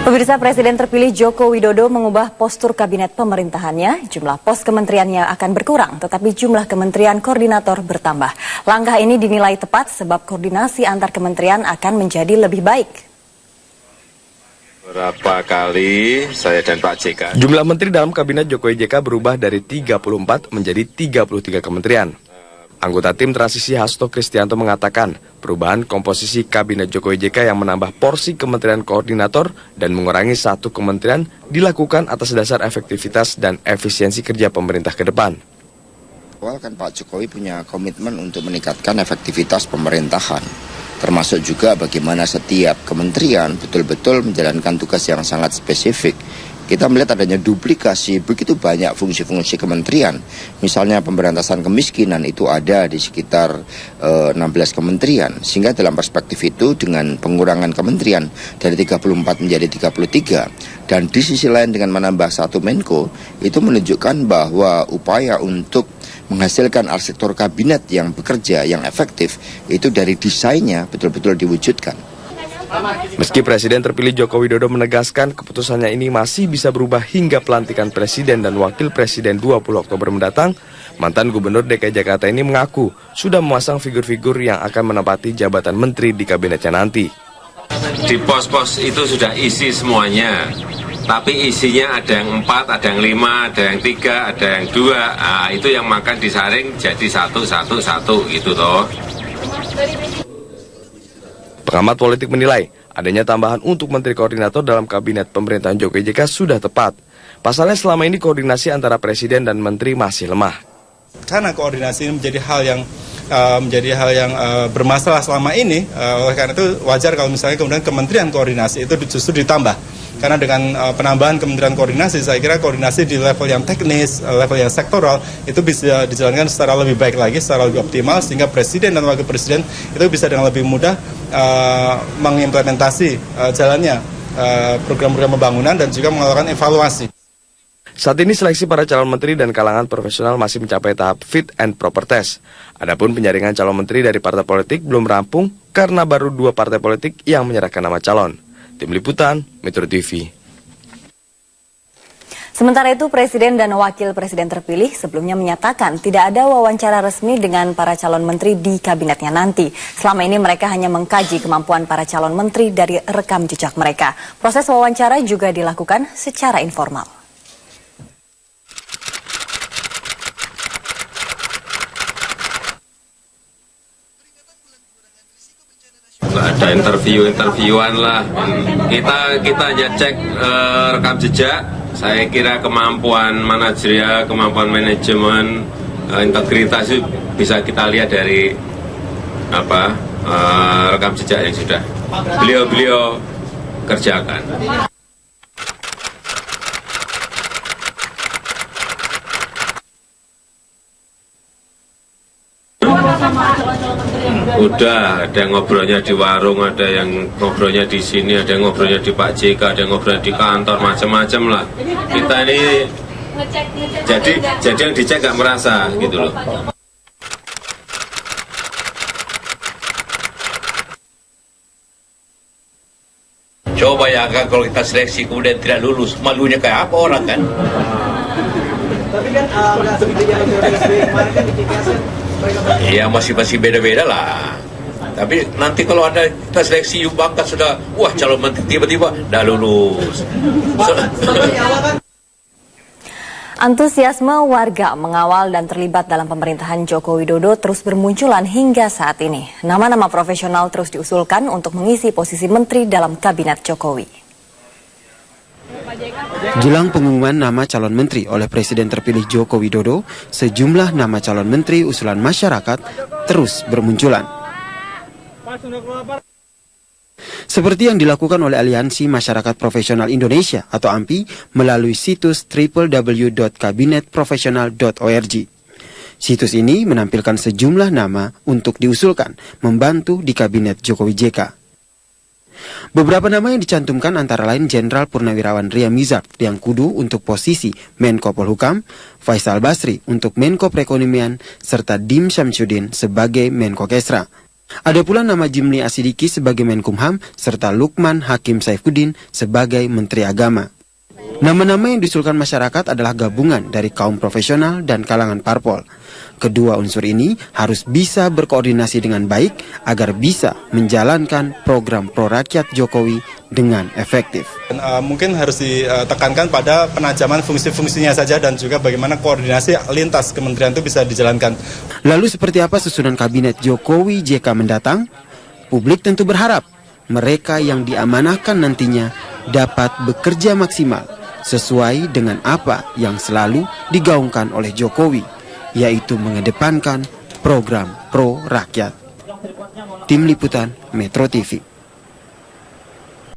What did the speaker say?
Pemirsa, Presiden terpilih Joko Widodo mengubah postur kabinet pemerintahannya. Jumlah pos kementeriannya akan berkurang, tetapi jumlah kementerian koordinator bertambah. Langkah ini dinilai tepat sebab koordinasi antar kementerian akan menjadi lebih baik. Berapa kali saya dan Pak JK. Jumlah menteri dalam kabinet Jokowi JK berubah dari 34 menjadi 33 kementerian. Anggota tim transisi Hasto Kristianto mengatakan, perubahan komposisi kabinet Jokowi JK yang menambah porsi kementerian koordinator dan mengurangi satu kementerian dilakukan atas dasar efektivitas dan efisiensi kerja pemerintah ke depan. Awal kan Pak Jokowi punya komitmen untuk meningkatkan efektivitas pemerintahan, termasuk juga bagaimana setiap kementerian betul-betul menjalankan tugas yang sangat spesifik. Kita melihat adanya duplikasi begitu banyak fungsi-fungsi kementerian. Misalnya pemberantasan kemiskinan itu ada di sekitar 16 kementerian. Sehingga dalam perspektif itu dengan pengurangan kementerian dari 34 menjadi 33. Dan di sisi lain dengan menambah satu Menko, itu menunjukkan bahwa upaya untuk menghasilkan arsitektur kabinet yang bekerja, yang efektif, itu dari desainnya betul-betul diwujudkan. Meski Presiden terpilih Joko Widodo menegaskan keputusannya ini masih bisa berubah hingga pelantikan Presiden dan Wakil Presiden 20 Oktober mendatang, mantan Gubernur DKI Jakarta ini mengaku sudah memasang figur-figur yang akan menempati jabatan menteri di kabinetnya nanti. Di pos-pos itu sudah isi semuanya, tapi isinya ada yang 4, ada yang 5, ada yang 3, ada yang 2. Nah, itu yang makan disaring jadi satu gitu toh. Pengamat politik menilai, adanya tambahan untuk menteri koordinator dalam kabinet pemerintahan Jokowi JK sudah tepat. Pasalnya selama ini koordinasi antara presiden dan menteri masih lemah. Karena koordinasi ini menjadi hal yang bermasalah selama ini, oleh karena itu wajar kalau misalnya kemudian kementerian koordinasi itu justru ditambah. Karena dengan penambahan kementerian koordinasi, saya kira koordinasi di level yang teknis, level yang sektoral, itu bisa dijalankan secara lebih baik lagi, secara lebih optimal, sehingga presiden dan wakil presiden itu bisa dengan lebih mudah mengimplementasi jalannya program-program pembangunan dan juga melakukan evaluasi. Saat ini seleksi para calon menteri dan kalangan profesional masih mencapai tahap fit and proper test. Adapun penjaringan calon menteri dari partai politik belum rampung karena baru 2 partai politik yang menyerahkan nama calon. Tim Liputan, Metro TV. Sementara itu, Presiden dan Wakil Presiden terpilih sebelumnya menyatakan tidak ada wawancara resmi dengan para calon menteri di kabinetnya nanti. Selama ini mereka hanya mengkaji kemampuan para calon menteri dari rekam jejak mereka. Proses wawancara juga dilakukan secara informal. Ada interviewan lah. Kita hanya cek rekam jejak. Saya kira kemampuan manajerial, kemampuan manajemen, integritas itu bisa kita lihat dari rekam jejak yang sudah beliau kerjakan. Udah, ada yang ngobrolnya di warung, ada yang ngobrolnya di sini, ada yang ngobrolnya di Pak JK, ada yang ngobrolnya di kantor, macam-macam lah. Kita ini jadi yang dicek nggak merasa gitu loh. Coba bayangkan kalau kita seleksi kemudian tidak lulus, malunya kayak apa orang kan? Tapi kan iya masih beda-beda lah. Tapi nanti kalau ada kita seleksi bangka sudah, wah calon menteri tiba-tiba dah lulus. Antusiasme warga mengawal dan terlibat dalam pemerintahan Joko Widodo terus bermunculan hingga saat ini. Nama-nama profesional terus diusulkan untuk mengisi posisi menteri dalam kabinet Jokowi. Jelang pengumuman nama calon menteri oleh Presiden terpilih Joko Widodo, sejumlah nama calon menteri usulan masyarakat terus bermunculan. Seperti yang dilakukan oleh Aliansi Masyarakat Profesional Indonesia atau AMPI melalui situs www.kabinetprofesional.org. Situs ini menampilkan sejumlah nama untuk diusulkan membantu di kabinet Jokowi JK. Beberapa nama yang dicantumkan antara lain Jenderal Purnawirawan Ria Mizard yang kudu untuk posisi Menko Polhukam, Faisal Basri untuk Menko Perekonomian, serta Dim Syamsuddin sebagai Menko Kesra. Ada pula nama Jimli Asidiki sebagai Menkumham serta Lukman Hakim Saifuddin sebagai Menteri Agama. Nama-nama yang diusulkan masyarakat adalah gabungan dari kaum profesional dan kalangan parpol. Kedua unsur ini harus bisa berkoordinasi dengan baik agar bisa menjalankan program pro-rakyat Jokowi dengan efektif. Mungkin harus ditekankan pada penajaman fungsi-fungsinya saja dan juga bagaimana koordinasi lintas kementerian itu bisa dijalankan. Lalu seperti apa susunan kabinet Jokowi JK mendatang? Publik tentu berharap mereka yang diamanahkan nantinya dapat bekerja maksimal sesuai dengan apa yang selalu digaungkan oleh Jokowi, yaitu mengedepankan program pro rakyat. Tim Liputan Metro TV.